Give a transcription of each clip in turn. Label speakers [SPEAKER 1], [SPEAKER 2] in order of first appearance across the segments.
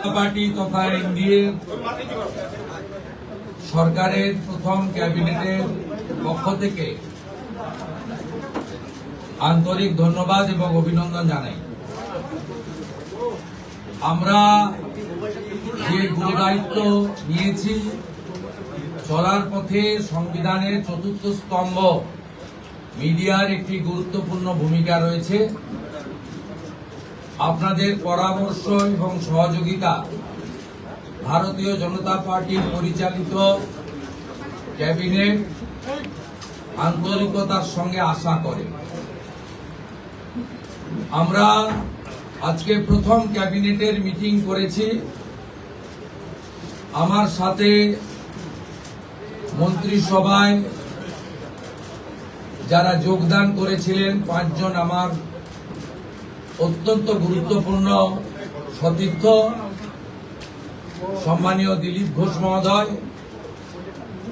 [SPEAKER 1] Party তথা NDA সরকারের প্রথম ক্যাবিনেটের পক্ষ থেকে আন্তরিক ধন্যবাদ এবং অভিনন্দন জানাই। আমরা যে গুরুদায়িত্ব নিয়েছি, চলার পথে সংবিধানের চতুর্থ স্তম্ভ মিডিয়ার একটি গুরুত্বপূর্ণ ভূমিকা রয়েছে। আপনাদের পরামর্শ এবং সহযোগিতা ভারতীয় জনতা পার্টির পরিচালিত ক্যাবিনেট আন্তরিকতার সঙ্গে আশা করে। আমরা আজকে প্রথম ক্যাবিনেটের মিটিং করেছি। আমার সাথে মন্ত্রিসভায় যারা যোগদান করেছিলেন 5 জন আমার অত্যন্ত গুরুত্বপূর্ণ সতীর্থ, সম্মানীয় দিলীপ ঘোষ মহোদয়,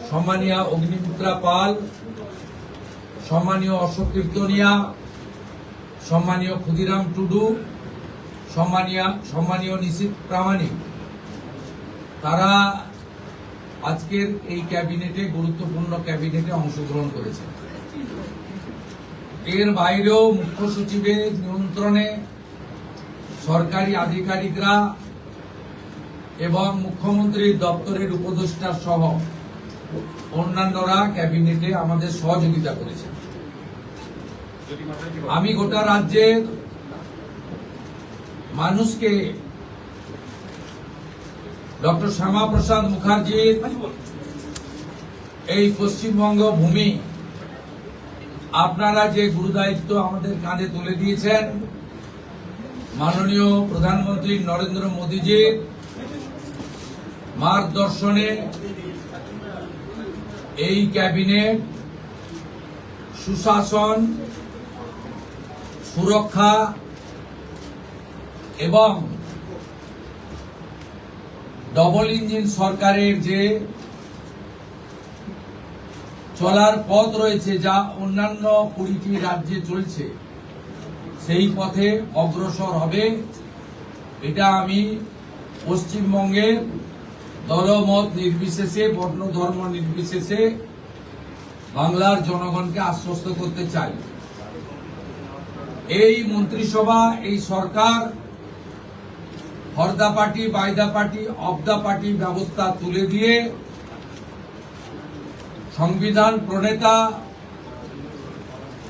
[SPEAKER 1] সম্মানীয় অগ্নিমিত্রা পাল, সম্মানীয় অশোক কীর্তনিয়া, সম্মানীয় ক্ষুদিরাম টুডু, সম্মানীয় নিশীথ প্রামাণিক, তারা আজকের এই ক্যাবিনেটে গুরুত্বপূর্ণ ক্যাবিনেটে অংশগ্রহণ করেছে। এর বাইরেও মুখ্য সচিবের নিয়ন্ত্রণে সরকারি আধিকারিকরা এবং মুখ্যমন্ত্রীর দপ্তরের উপদেষ্টা সহ অন্যান্যরা ক্যাবিনেটে আমাদের সহযোগিতা করেছে। আমি গোটা রাজ্যের মানুষকে ডক্টর শ্যামাপ্রসাদ মুখার্জির এই পশ্চিমবঙ্গ ভূমি আপনারা যে গুরুদায়িত্ব আমাদের কাঁধে তুলে দিয়েছেন, মাননীয় প্রধানমন্ত্রী নরেন্দ্র মোদীজির মার্গদর্শনে এই ক্যাবিনেট সুশাসন, সুরক্ষা এবং ডবল ইঞ্জিন সরকারের যে চলার পথ রয়েছে, যা অন্যান্য 20টি রাজ্যে চলছে, সেই পথে অগ্রসর হবে। এটা আমি পশ্চিমবঙ্গের দলমত নির্বিশেষে, বর্ণ ধর্ম নির্বিশেষে বাংলার জনগণকে আশ্বস্ত করতে চাই। এই মন্ত্রিসভা, এই সরকার for the party, by the party, of the party ব্যবস্থা তুলে দিয়ে সংবিধান প্রণেতা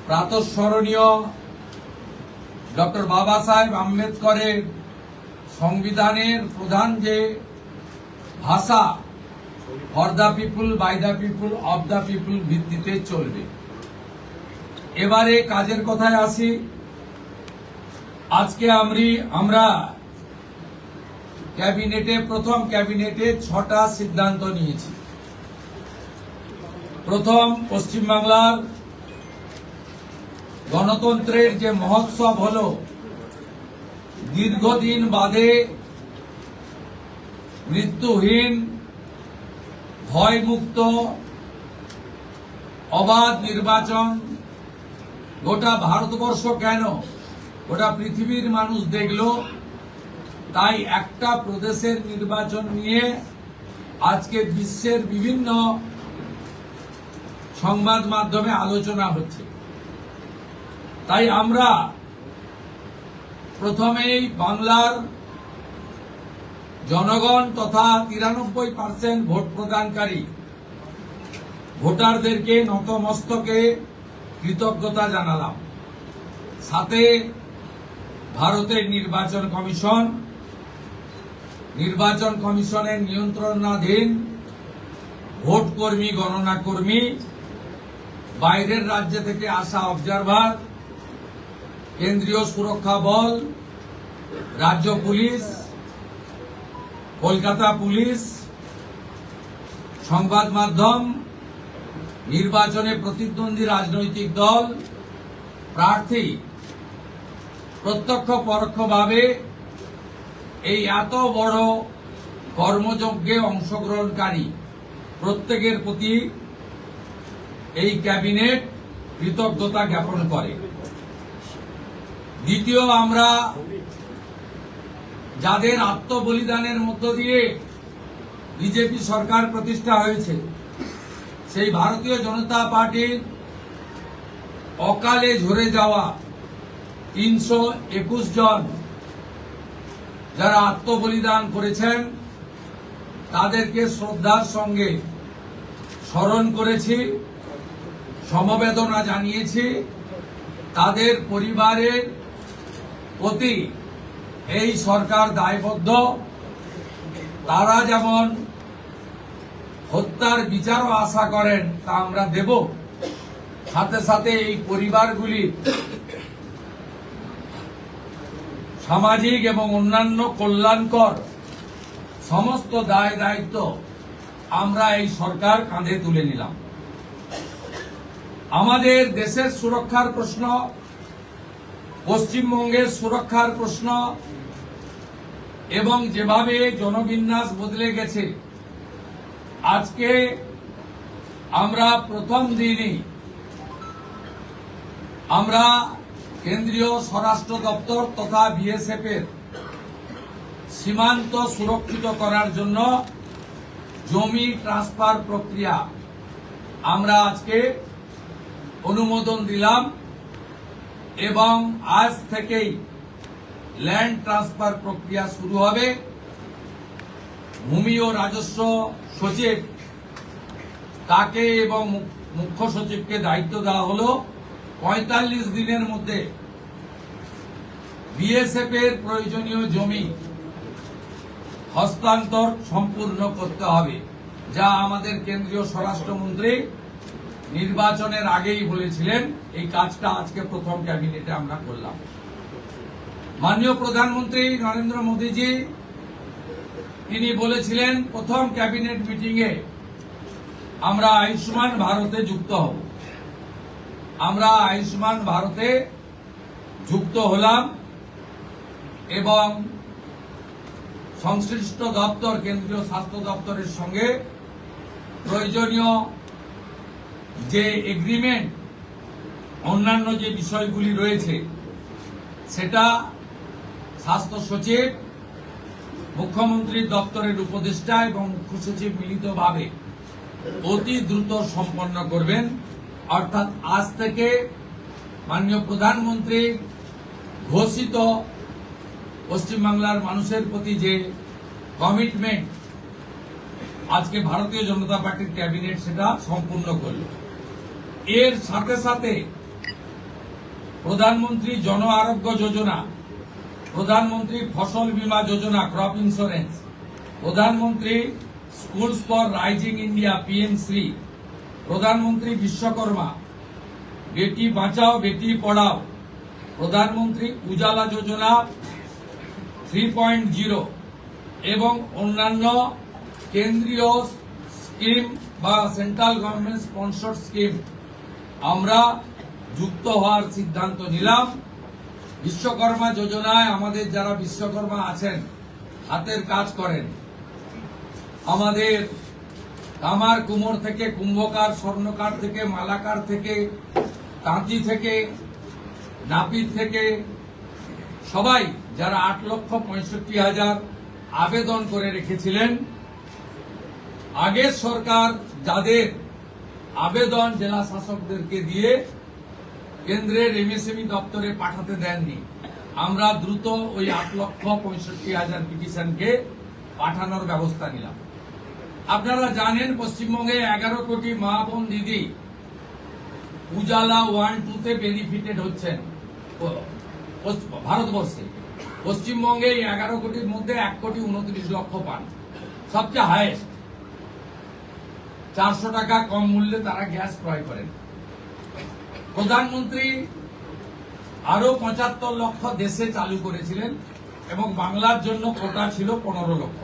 [SPEAKER 1] প্রাতঃস্মরণীয় ডক্টর বাবা সাহেব আম্বেদকরের সংবিধানের প্রধান যে ভাষা for the people, by the people, of the people ভিত্তিতে চলবে। এবারে কাজের কথায় আসি। আজকে আমরা ক্যাবিনেটে, প্রথম ক্যাবিনেটে 6টা সিদ্ধান্ত নিয়েছি। প্রথম, পশ্চিমবাংলার গণতন্ত্রের যে মহোৎসব হলো, দীর্ঘদিন বাদে মৃত্যুহীন, ভয়মুক্ত, অবাধ নির্বাচন গোটা ভারতবর্ষ কেন, গোটা পৃথিবীর মানুষ দেখল। তাই একটা প্রদেশের নির্বাচন নিয়ে আজকে বিশ্বের বিভিন্ন সংবাদ মাধ্যমে আলোচনা হচ্ছে। তাই আমরা প্রথমেই বাংলার জনগণ তথা 93% ভোট প্রদানকারী ভোটারদেরকে নতমস্তকে কৃতজ্ঞতা জানালাম। সাথে ভারতের নির্বাচন কমিশনের নিয়ন্ত্রণাধীন ভোট কর্মী, গণনা কর্মী, বাইরের রাজ্য থেকে আসা অবজারভার, কেন্দ্রীয় সুরক্ষা বল, রাজ্য পুলিশ, কলকাতা পুলিশ, সংবাদ মাধ্যম, নির্বাচনে প্রতিদ্বন্দ্বী রাজনৈতিক দল, প্রার্থী, প্রত্যক্ষ পরোক্ষভাবে এই এত বড় কর্মযজ্ঞে অংশগ্রহণকারী প্রত্যেকের প্রতি এই ক্যাবিনেট কৃতজ্ঞতা জ্ঞাপন করে। দ্বিতীয়, আমরা যাদের আত্মবলিদানের মধ্য দিয়ে বিজেপি সরকার প্রতিষ্ঠা হয়েছে, সেই ভারতীয় জনতা পার্টির অকালে ঝরে যাওয়া 321 জন যারা আত্মবলিদান করেছেন তাদেরকে শ্রদ্ধার সঙ্গে স্মরণ করেছি, সমবেদনা জানিয়েছি। তাদের পরিবারের প্রতি এই সরকার দায়বদ্ধ। তারা যেমন হত্যার বিচারও আশা করেন তা আমরা দেব, সাথে সাথে এই পরিবারগুলির সামাজিক এবং অন্যান্য কল্যাণকর সমস্ত দায় দায়িত্ব আমরা এই সরকার কাঁধে তুলে নিলাম। আমাদের দেশের সুরক্ষার প্রশ্ন, পশ্চিমবঙ্গের সুরক্ষার প্রশ্ন এবং যেভাবে জনবিন্যাস বদলে গেছে, আজকে আমরা প্রথম দিনই আমরা কেন্দ্রীয় স্বরাষ্ট্র দপ্তর তথা বিএসএফ এর সীমান্ত সুরক্ষিত করার জন্য জমি ট্রান্সফার প্রক্রিয়া আমরা আজকে অনুমোদন দিলাম এবং আজ থেকেই ল্যান্ড ট্রান্সফার প্রক্রিয়া শুরু হবে। ভূমি ও রাজস্ব সচিব তাকে এবং মুখ্য সচিবকে দায়িত্ব দেওয়া হলো 45 দিনের মধ্যে বিএসএফ এর প্রয়োজনীয় জমি হস্তান্তর সম্পূর্ণ করতে হবে, যা আমাদের কেন্দ্রীয় স্বরাষ্ট্রমন্ত্রী নির্বাচনের আগেই বলেছিলেন। এই কাজটা আজকে প্রথম ক্যাবিনেটে আমরা করলাম। মাননীয় প্রধানমন্ত্রী নরেন্দ্র মোদীজি তিনি বলেছিলেন প্রথম ক্যাবিনেট মিটিংয়ে আমরা আয়ুষ্মান ভারতে যুক্ত হব। আমরা আয়ুষ্মান ভারতে যুক্ত হলাম এবং সংশ্লিষ্ট দপ্তর কেন্দ্রীয় স্বাস্থ্য দপ্তরের সঙ্গে প্রয়োজনীয় যে এগ্রিমেন্ট অন্যান্য যে বিষয়গুলি রয়েছে সেটা স্বাস্থ্য সচিব, মুখ্যমন্ত্রীর দপ্তরের উপদেষ্টা এবং মুখ্য সচিব মিলিতভাবে অতি দ্রুত সম্পন্ন করবেন। অর্থাৎ আজ থেকে মাননীয় প্রধানমন্ত্রী ঘোষিত পশ্চিমবাংলার মানুষের প্রতি যে কমিটমেন্ট আজকে ভারতীয় জনতা পার্টির ক্যাবিনেট সেটা সম্পূর্ণ করল। এর সাথে সাথে প্রধানমন্ত্রী জন আরোগ্য যোজনা, প্রধানমন্ত্রী ফসল বীমা যোজনা ক্রপ ইন্স্যুরেন্স, প্রধানমন্ত্রী স্কুলস ফর রাইজিং ইন্ডিয়া পিএমশ্রী, প্রধানমন্ত্রী বিশ্বকর্মা, বেটি বাঁচাও বেটি পড়াও, প্রধানমন্ত্রী উজালা যোজনা 3.0 এবং অন্যান্য কেন্দ্রীয় স্কিম বা সেন্ট্রাল গভর্নমেন্ট স্পন্সর স্কিম আমরা যুক্ত হওয়ার সিদ্ধান্ত নিলাম। বিশ্বকর্মা যোজনায় আমাদের যারা বিশ্বকর্মা আছেন, হাতের কাজ করেন, আমাদের কামার কুমোর থেকে কুম্ভকার, স্বর্ণকার থেকে মালাকার থেকে তাঁতি থেকে নাপিত থেকে সবাই যারা 8,65,000 আবেদন করে রেখেছিলেন, আগের সরকার যাদের আবেদন জেলা শাসকদেরকে দিয়ে কেন্দ্রের এমএসএমই দপ্তরে পাঠাতে দেননি, আমরা দ্রুত ওই 8,65,000 পিটিশনকে পাঠানোর ব্যবস্থা নিলাম। আপনারা জানেন পশ্চিমবঙ্গে 11 কোটি মা বোন দিদি উজালা 1-2 তে বেনিফিটেড হচ্ছেন ভারতবর্ষে। পশ্চিমবঙ্গে 11 কোটির মধ্যে 1,29,00,000 পান, সবচেয়ে হাইয়েস্ট। 400 টাকা কম মূল্যে তারা গ্যাস ক্রয় করেন। প্রধানমন্ত্রী আরো 75 লক্ষ দেশে চালু করেছিলেন এবং বাংলার জন্য কোটা ছিল 15 লক্ষ।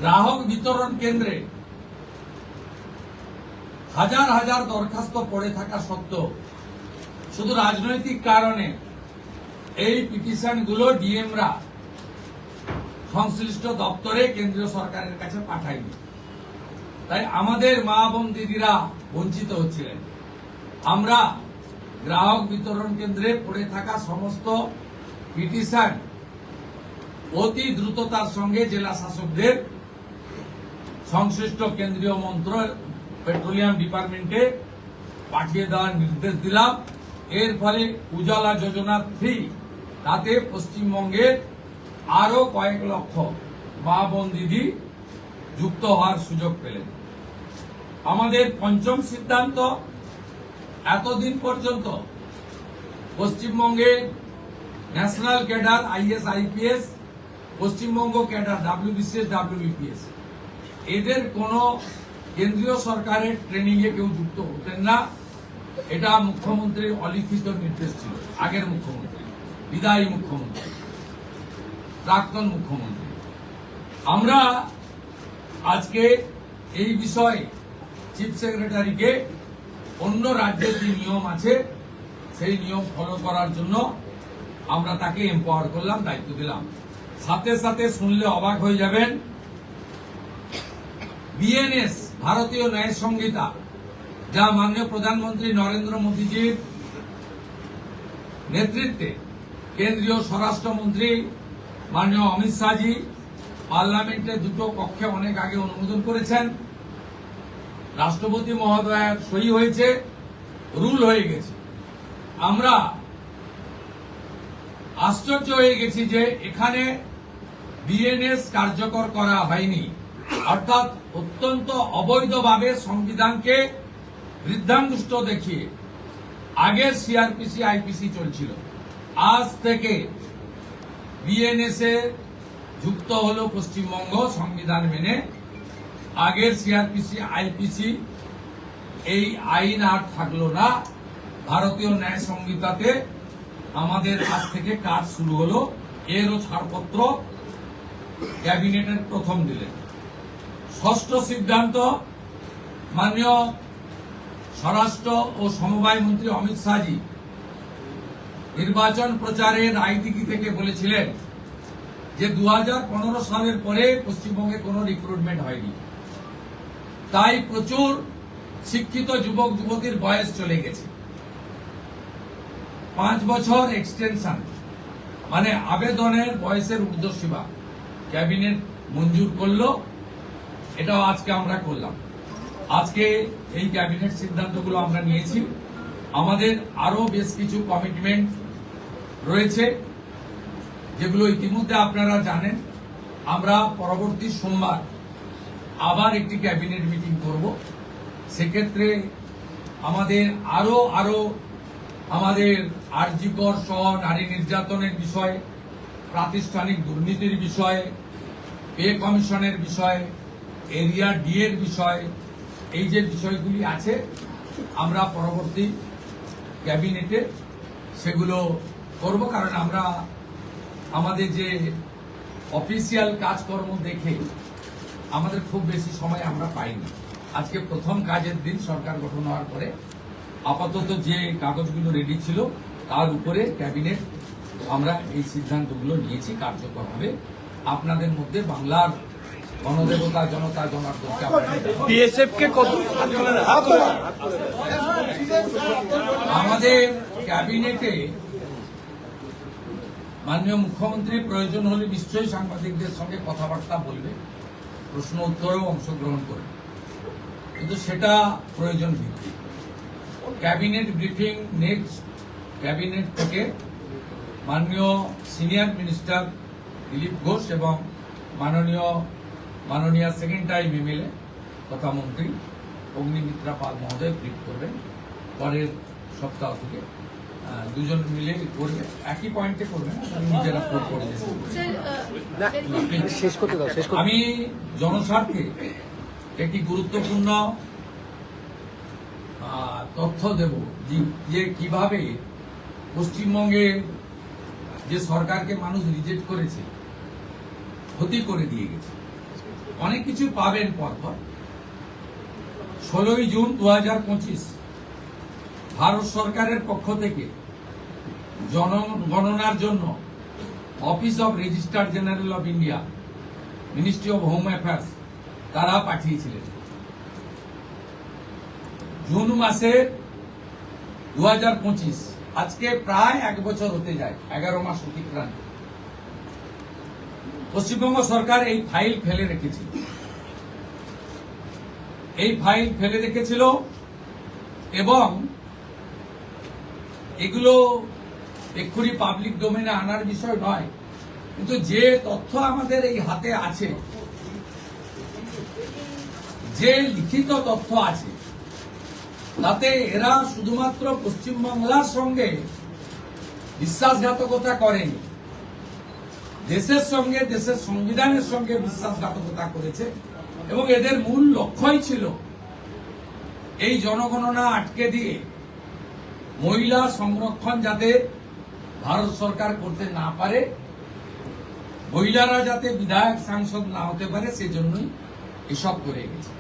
[SPEAKER 1] গ্রাহক বিতরণ কেন্দ্রে হাজার হাজার দরখাস্ত পড়ে থাকা সত্ত্বেও শুধু রাজনৈতিক কারণে এই পিটিশনগুলো ডিএমরা সংশ্লিষ্ট দপ্তরে কেন্দ্রীয় সরকারের কাছে পাঠায়নি। তাই আমাদের মা বোন দিদিরা বঞ্চিত হচ্ছিলেন। আমরা গ্রাহক বিতরণ কেন্দ্রে পড়ে থাকা সমস্ত পিটিশন অতি দ্রুততার সঙ্গে জেলা শাসকদের সংশ্লিষ্ট কেন্দ্রীয় পেট্রোলিয়াম ডিপার্টমেন্টে পাঠিয়ে দেওয়ার নির্দেশ দিলাম। এর ফলে উজালা যোজনা 3 তাতে পশ্চিমবঙ্গের আরো কয়েক লক্ষ মা বোন দিদি যুক্ত হওয়ার সুযোগ পেলেন। আমাদের পঞ্চম সিদ্ধান্ত, এতদিন পর্যন্ত পশ্চিমবঙ্গে national cadre IAS IPS, Paschimbanga cadre WBCS WBPS এদের কোনো কেন্দ্রীয় সরকারের ট্রেনিং এ কেউ যুক্ত হতেন না। এটা মুখ্যমন্ত্রীর অলিখিত নির্দেশ ছিল। আগের মুখ্যমন্ত্রী, বিদায়ী মুখ্যমন্ত্রী, প্রাক্তন মুখ্যমন্ত্রী। আমরা আজকে এই বিষয়ে চিফ সেক্রেটারিকে অন্য রাজ্যের যে নিয়ম আছে সেই নিয়ম ফলো করার জন্য আমরা তাকে এম্পাওয়ার করলাম, দায়িত্ব দিলাম। সাথে সাথে শুনলে অবাক হয়ে যাবেন, BNS ভারতীয় ন্যায় সংহিতা, যা মাননীয় প্রধানমন্ত্রী নরেন্দ্র মোদীজির নেতৃত্বে কেন্দ্রীয় স্বরাষ্ট্রমন্ত্রী মাননীয় অমিত শাহজি পার্লামেন্টে দুটো কক্ষে অনেক আগে অনুমোদন করেছেন, রাষ্ট্রপতি মহোদয়ের সই হয়েছে, রুল হয়ে গেছে। আমরা আশ্চর্য হয়ে গেছি যে এখানে BNS কার্যকর করা হয়নি, অর্থাৎ অত্যন্ত অবৈধভাবে সংবিধানকে বৃদ্ধাঙ্গুষ্ঠ দেখিয়ে আগের CRPC IPC চলছিল। আজ থেকে BNS এ যুক্ত হলো পশ্চিমবঙ্গ সংবিধান মেনে। আগের CRPC IPC এই আইন আর থাকলো না। ভারতীয় ন্যায় সংহিতাতে আমাদের আজ থেকে কাজ শুরু হলো। এরও ছাড়পত্র ক্যাবিনেটের প্রথম দিলেন। ষষ্ঠ সিদ্ধান্ত, মাননীয় স্বরাষ্ট্র ও সমবায় মন্ত্রী অমিত শাহজি নির্বাচন প্রচারের রায়দিঘি থেকে বলেছিলেন যে 2015 সালের পরে পশ্চিমবঙ্গে কোনো রিক্রুটমেন্ট হয়নি, তাই প্রচুর শিক্ষিত যুবক যুবতীর বয়স চলে গেছে। 5 বছর এক্সটেনশন, মানে আবেদনের বয়সের ঊর্ধ্বসীমা ক্যাবিনেট মঞ্জুর করলো। এটাও আজকে আমরা করলাম। আজকে এই ক্যাবিনেট সিদ্ধান্তগুলো আমরা নিয়েছি। আমাদের আরো বেশ কিছু কমিটমেন্ট রয়েছে, যেগুলো ইতিমধ্যে আপনারা জানেন। আমরা পরবর্তী সোমবার আবার একটি ক্যাবিনেট মিটিং করব। সেক্ষেত্রে আমাদের আরো আমাদের আরজিকর সহ নারী নির্যাতনের বিষয়ে, প্রাতিষ্ঠানিক দুর্নীতির বিষয়ে, পে কমিশনের বিষয়ে, এরিয়া ডি এর বিষয়ে, এই যে বিষয়গুলি আছে আমরা পরবর্তী ক্যাবিনেটে সেগুলো করব। কারণ আমরা আমাদের যে অফিসিয়াল কাজকর্ম দেখে আমাদের খুব বেশি সময় আমরা পাইনি। আজকে প্রথম কাজের দিন সরকার গঠন হওয়ার পরে আপাতত যে কাগজগুলো রেডি ছিল তার উপরে ক্যাবিনেট আমরা এই সিদ্ধান্তগুলো নিয়েছি, কার্যকর হবে। আপনাদের মধ্যে বাংলার গণদেবতা জনতা জনার্দনকে আমাদের ক্যাবিনেটে মাননীয় মুখ্যমন্ত্রী প্রয়োজন হলে নিশ্চয়ই সাংবাদিকদের সঙ্গে কথাবার্তা বলবে, প্রশ্ন উত্তরেও অংশগ্রহণ করবে, কিন্তু সেটা প্রয়োজন ভিত্তিক। ক্যাবিনেট ব্রিফিং নেক্সট ক্যাবিনেট থেকে মাননীয় সিনিয়র মিনিস্টার দিলীপ ঘোষ এবং মাননীয় সেকেন্ড টাইম MLA তথা মন্ত্রী অগ্নিমিত্রা পাল মহোদয় ব্রিফ করবেন। পরের সপ্তাহ থেকে দুজন মিলে করবে, একই পয়েন্টে করবেন, নিজেরা করে আমি জনস্বার্থে একটি গুরুত্বপূর্ণ তথ্য দেব যে কিভাবে পশ্চিমবঙ্গে যে সরকারকে মানুষ রিজেক্ট করেছে, ক্ষতি করে দিয়ে গেছে, অনেক কিছু পাবেন পরপর। 16ই জুন 2025 ভারত সরকারের পক্ষ থেকে জনগণনার জন্য office of registrar general of India, ministry of home affairs তারা পাঠিয়েছিলেন। জুন মাসে 2025, আজকে প্রায় 1 বছর হতে যায়, 11 মাস অতিক্রান্ত। পশ্চিমবঙ্গ সরকার এই ফাইল ফেলে রেখেছিল এবং এগুলো এক্ষুনি পাবলিক ডোমেনে আনার বিষয় নয়, কিন্তু যে তথ্য আমাদের এই হাতে আছে, যে লিখিত তথ্য আছে, তাতে এরা শুধুমাত্র পশ্চিমবাংলার সঙ্গে বিশ্বাসঘাতকতা করেনি, দেশের সঙ্গে, দেশের সংবিধানের সঙ্গে বিশ্বাসঘাতকতা করেছে এবং এদের মূল লক্ষ্যই ছিল এই জনগণনা আটকে দিয়ে মহিলা সংরক্ষণ যাতে ভারত সরকার করতে না পারে, মহিলারা যাতে বিধায়ক সাংসদ না হতে পারে, সেজন্যই এসব করে গেছে।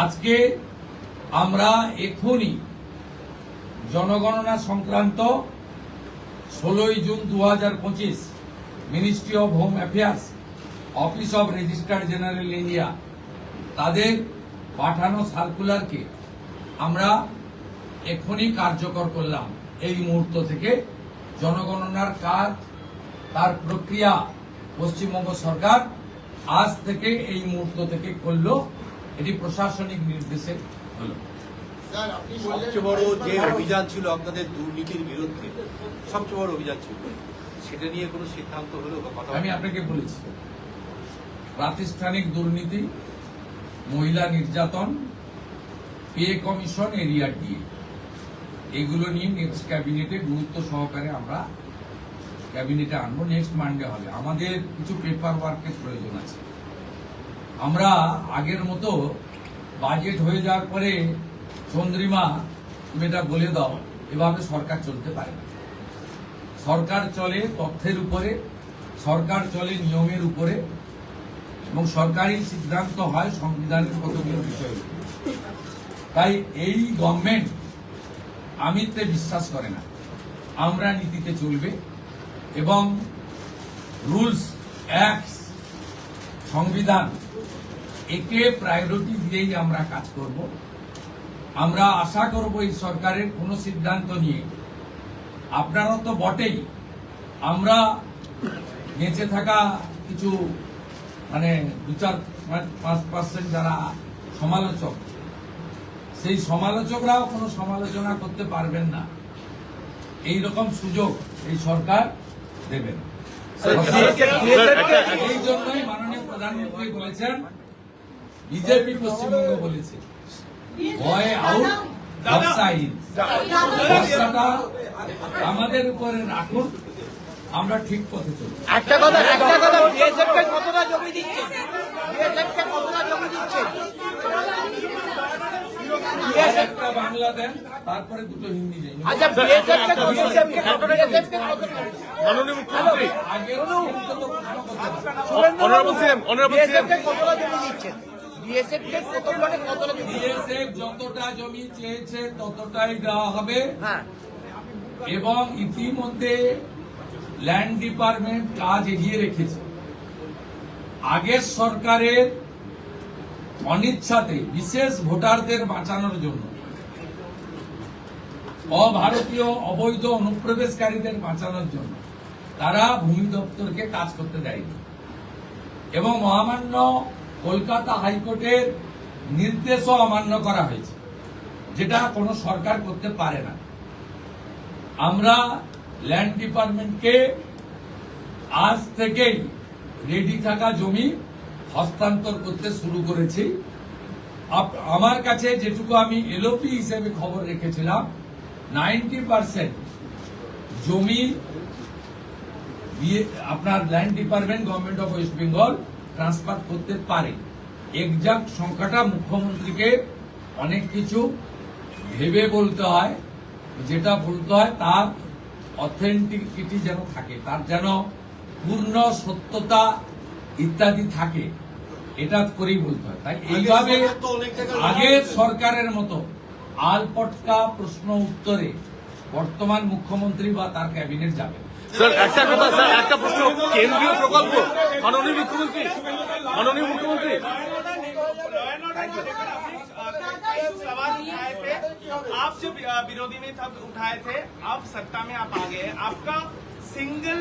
[SPEAKER 1] আজকে আমরা এখনই জনগণনা সংক্রান্ত 16 June 2025 ministry of home affairs, office of registrar general India তাদের পাঠানো সার্কুলারকে আমরা এখনই কার্যকর করলাম। এই মুহূর্ত থেকে জনগণনার কাজ, তার প্রক্রিয়া পশ্চিমবঙ্গ সরকার আজ থেকে এই মুহূর্ত থেকে করলো। এটি প্রশাসনিক নির্দেশে হলো।
[SPEAKER 2] সবচেয়ে বড় যে অভিযান ছিল আপনাদের দুর্নীতির বিরুদ্ধে, সবচেয়ে বড় অভিযান ছিল, সেটা নিয়ে কোনো সিদ্ধান্ত হলো বা কথা?
[SPEAKER 1] আমি আপনাকে বলেছি, প্রাতিষ্ঠানিক দুর্নীতি, মহিলা নির্যাতন, পে কমিশন, এরিয়া ডিএ, এগুলো নিয়ে নেক্সট ক্যাবিনেটে গুরুত্ব সহকারে আমরা ক্যাবিনেটে আনবো। নেক্সট মানডে হবে। আমাদের কিছু পেপার ওয়ার্কের প্রয়োজন আছে। আমরা আগের মতো বাজেট হয়ে যাওয়ার পরে চন্দ্রিমা তুমি এটা বলে দাও, এভাবে সরকার চলতে পারে না। সরকার চলে তথ্যের উপরে, সরকার চলে নিয়মের উপরে এবং সরকারি সিদ্ধান্ত হয় সংবিধানের কতগুলো বিষয়ের উপরে। তাই এই গভর্নমেন্ট আমিত্বে বিশ্বাস করে না, আমরা নীতিতে চলবে এবং রুলস, অ্যাক্টস, সংবিধান, একে প্রায়োরিটি দিয়েই আমরা কাজ করব। আমরা আশা করব এই সরকারের কোনো সিদ্ধান্ত নিয়ে, আপনারা তো বটেই, আমরা বেঁচে থাকা কিছু 2-4-5% যারা সমালোচক, সেই সমালোচকরাও কোনো সমালোচনা করতে পারবেন না, এই রকম সুযোগ এই সরকার দেবে না। এই জন্যই মাননীয় প্রধানমন্ত্রী বলেছেন, বিজেপি পশ্চিমবঙ্গ বলেছে, ভয় আউট, ব্যবসা ইন। ব্যবসাটা আমাদের উপরে রাখুন, আমরা ঠিক পথে চলব।
[SPEAKER 3] একটা কথা বিএসএফ কে কতটা জমি দিচ্ছে? বিএসএফ কে কতটা জমি দিচ্ছে?
[SPEAKER 1] একটা বাংলা দেন, তারপরে দুটো হিন্দি দেন।
[SPEAKER 3] আচ্ছা, বিএসএফ কে কতটা
[SPEAKER 4] মাননীয় মুখ্যমন্ত্রী,
[SPEAKER 1] আগের
[SPEAKER 4] অনারেবল সিএম,
[SPEAKER 3] বিএসএফ কে কতটা জমি দিচ্ছেন? বিএসএফ কে কতটা জমি?
[SPEAKER 1] বিএসএফ যতটা জমি চেয়েছে ততটাই দেওয়া হবে।
[SPEAKER 3] হ্যাঁ,
[SPEAKER 1] এবং ইতিমধ্যে ল্যান্ড ডিপার্টমেন্ট কাজ এগিয়ে রেখেছে। আগের সরকারের অনিচ্ছাতে বিশেষ ভোটারদের বাঁচানোর জন্য, অভারতীয় অবৈধ অনুপ্রবেশকারীদের বাঁচানোর জন্য তারা ভূমি দপ্তরকে কাজ করতে দেয়নি এবং মহামান্য কলকাতা হাইকোর্টের নির্দেশও অমান্য করা হয়েছে, যেটা কোনো সরকার করতে পারে না। আমরা ল্যান্ড ডিপার্টমেন্টকে আজ থেকেই রেডি থাকা জমি হস্তান্তর করতে শুরু করেছি। আমার কাছে যেটুকু আমি এলওপি হিসেবে খবর রেখেছিলাম, 90% জমি আপনার land department government of West Bengal transfer করতে পারে। এক্সাক্ট সংখ্যাটা মুখ্যমন্ত্রীকে অনেক কিছু ভেবে বলতে হয়, যেটা বলতে হয় তার অথেন্টিকিটি যেন থাকে, তার যেন পূর্ণ সত্যতা ইত্যাদি থাকে, এটা করেই বলতে হয়। তাই এইভাবে আগের সরকারের মতো আলপটকা প্রশ্ন উত্তরে বর্তমান মুখ্যমন্ত্রী বা তার ক্যাবিনেট যাবে।
[SPEAKER 4] স্যার একটা কথা, স্যার একটা প্রশ্ন, কেন্দ্রীয় প্রকল্প, মাননীয় মুখ্যমন্ত্রী,
[SPEAKER 5] सवाल उठाए थे, आप जब विरोधी में तब उठाए थे, अब सत्ता में आप आ गए, आपका सिंगल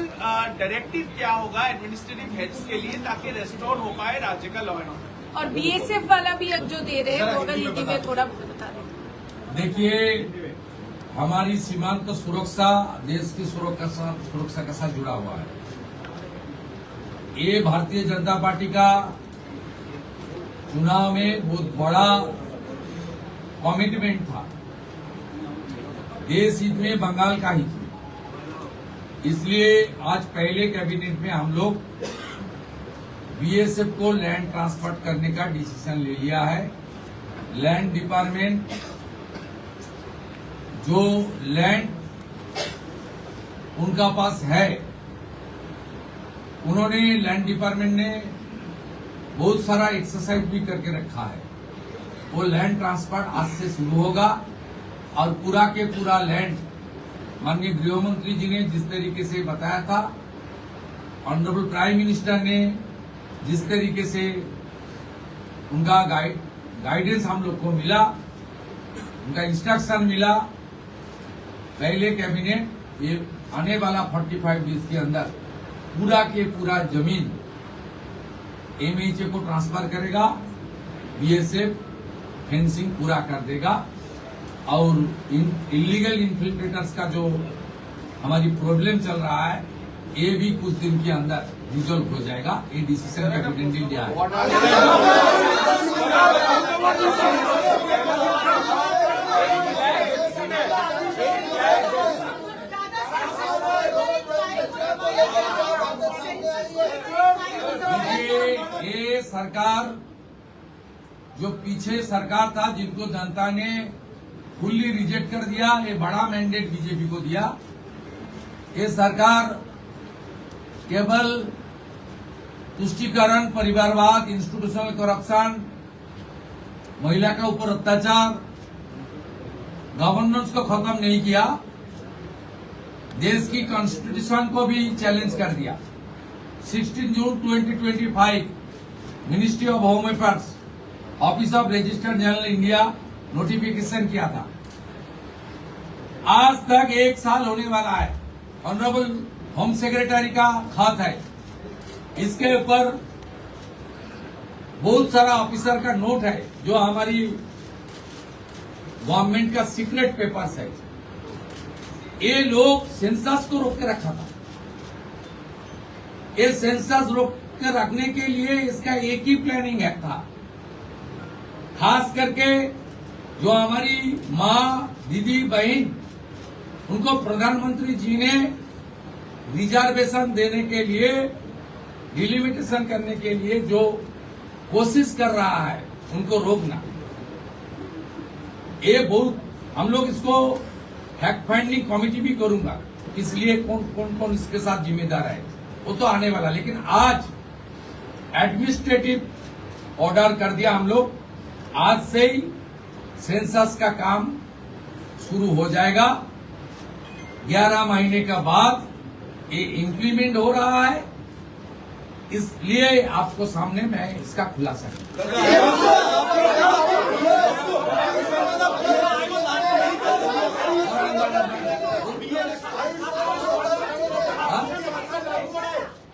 [SPEAKER 5] डायरेक्टिव क्या होगा एडमिनिस्ट्रेटिव हेड्स के लिए ताकि रेस्टोर हो पाए राज्य का लॉ एंड ऑर्डर?
[SPEAKER 6] और बीएसएफ वाला भी अब जो दे रहे हैं वो अगर हिंदी में थोड़ा बता दें।
[SPEAKER 1] देखिए, हमारी सीमांत सुरक्षा देश की सुरक्षा के साथ जुड़ा हुआ है। ये भारतीय जनता पार्टी का चुनाव में बहुत बड़ा कमिटमेंट था। देश हित में, बंगाल का हित में। इसलिए आज पहले कैबिनेट में हम लोग बीएसएफ को लैंड ट्रांसफर करने का डिसीजन ले लिया है। लैंड डिपार्टमेंट जो लैंड उनका पास है, उन्होंने लैंड डिपार्टमेंट ने बहुत सारा एक्सरसाइज भी करके रखा है। वो लैंड ट्रांसफर आज से शुरू होगा और पूरा के पूरा लैंड माननीय गृह मंत्री जी ने जिस तरीके से बताया था, ऑनरेबल प्राइम मिनिस्टर ने जिस तरीके से उनका गाइडेंस हम लोग को मिला, उनका इंस्ट्रक्शन मिला, पहले कैबिनेट ये आने वाला 45 डेज के अंदर पूरा के पूरा जमीन एमएचए को ट्रांसफर करेगा, बीएसएफ फेंसिंग पूरा कर देगा और इलीगल इन्फिल्ट्रेटर्स का जो हमारी प्रॉब्लम चल रहा है ये भी कुछ दिन के अंदर रिजॉल्व हो जाएगा। ये डिसीजन कैबिनेट ने लिया है। ये सरकार जो पीछे सरकार था जिनको जनता ने फुल्ली रिजेक्ट कर दिया, ये बड़ा मैंडेट बीजेपी को दिया। ये सरकार केवल तुष्टीकरण, परिवारवाद, इंस्टीट्यूशनल करप्शन, महिला के ऊपर अत्याचार, गवर्नेंस को खत्म नहीं किया, देश की कॉन्स्टिट्यूशन को भी चैलेंज कर दिया। 16 जून 2025 ministry of home affairs, office of registered general India notification किया था। आज तक 1 साल होने वाला है। ऑनरेबल होम सेक्रेटरी का खत है, इसके ऊपर बहुत सारा ऑफिसर का नोट है जो हमारी गवर्नमेंट का सीक्रेट पेपर्स है। ये लोग सेंसस को रोक के रखा था। ये सेंसस रोक के रखने के लिए इसका एक ही प्लानिंग एक्ट था। खास करके जो हमारी माँ, दीदी, बहन, उनको प्रधानमंत्री जी ने रिजर्वेशन देने के लिए, डिलिमिटेशन करने के लिए जो कोशिश कर रहा है, उनको रोकना। ये बहुत हम लोग इसको फैक्ट फाइंडिंग कमेटी भी करूंगा, इसलिए कौन इसके साथ जिम्मेदार है वो तो आने वाला। लेकिन आज एडमिनिस्ट्रेटिव ऑर्डर कर दिया हम लोग, आज से ही सेंसस का काम शुरू हो जाएगा। 11 महीने के बाद ये इम्प्लीमेंट हो रहा है, इसलिए आपको सामने मैं इसका खुलासा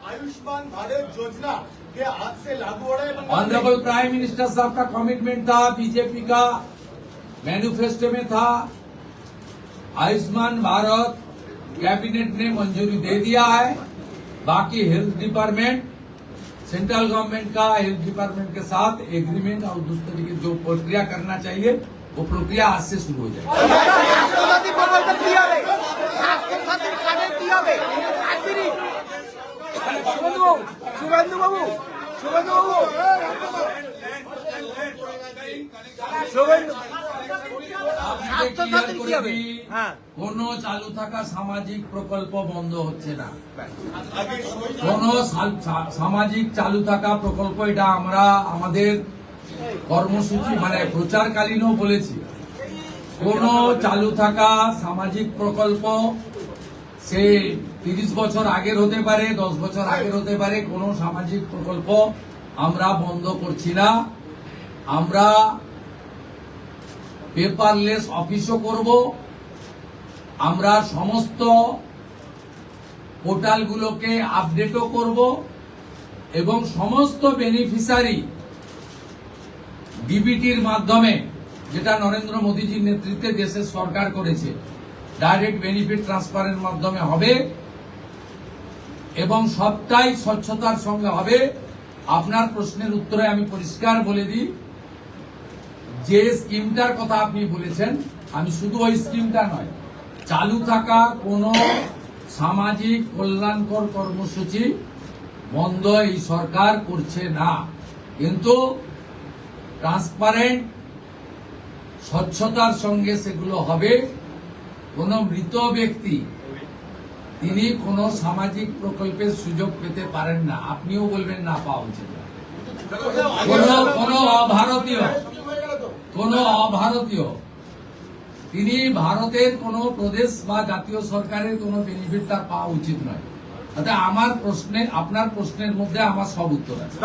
[SPEAKER 3] आयुष्मान भारत योजना के आज से लागू हो रहे हैं।
[SPEAKER 1] ऑनरेबल प्राइम मिनिस्टर साहब का कमिटमेंट था, बीजेपी का मैनिफेस्टो में था। आयुष्मान भारत कैबिनेट ने मंजूरी दे दिया है। बाकी हेल्थ डिपार्टमेंट, सेंट्रल गवर्नमेंट का हेल्थ डिपार्टमेंट के साथ एग्रीमेंट और दूसरे की जो प्रक्रिया करना चाहिए वो प्रक्रिया आज से शुरू हो जाएगी।
[SPEAKER 3] শুভেন্দু বাবু স্বাস্থ্যসাথী কি হবে? হ্যাঁ,
[SPEAKER 1] কোন চালু থাকা সামাজিক প্রকল্প বন্ধ হচ্ছে না। কোন সামাজিক চালু থাকা প্রকল্প, এটা আমরা আমাদের কর্মসূচি মানে প্রচারকালীনও বলেছি। কোন চালু থাকা সামাজিক প্রকল্প সে 30 বছর আগের হতে পারে, 10 বছর আগের হতে পারে, কোন সামাজিক প্রকল্প আমরা বন্ধ করছি না। আমরা পেপারলেস অফিসও করব। আমরা সমস্ত পোর্টালগুলোকে আপডেটও করব এবং সমস্ত বেনিফিশিয়ারি ডিবিটির মাধ্যমে, যেটা নরেন্দ্র মোদীজির নেতৃত্বে দেশের সরকার করেছে, ডাইরেক্ট বেনিফিট ট্রান্সফারের মাধ্যমে হবে এবং সবটাই স্বচ্ছতার সঙ্গে হবে। আপনার প্রশ্নের উত্তরে আমি পরিষ্কার বলে দিই, যে স্কিমটার কথা আপনি বলেছেন, আমি শুধু ওই স্কিমটা নয়, চালু থাকা কোনো সামাজিক কল্যাণকর কর্মসূচি বন্ধ এই সরকার করছে না, কিন্তু ট্রান্সপারেন্ট স্বচ্ছতার সঙ্গে সেগুলো হবে। কোন মৃত ব্যক্তি তিনি কোন সামাজিক প্রকল্পের সুযোগ পেতে পারেন না, আপনিও বলবেন না পাওয়া উচিত না। কোন অভারতীয় তিনি ভারতের কোন প্রদেশ বা জাতীয় সরকারের কোন বেনিফিট তার পাওয়া উচিত নয়। তাতে আমার প্রশ্নে, আপনার প্রশ্নের মধ্যে আমার সব উত্তর আছে।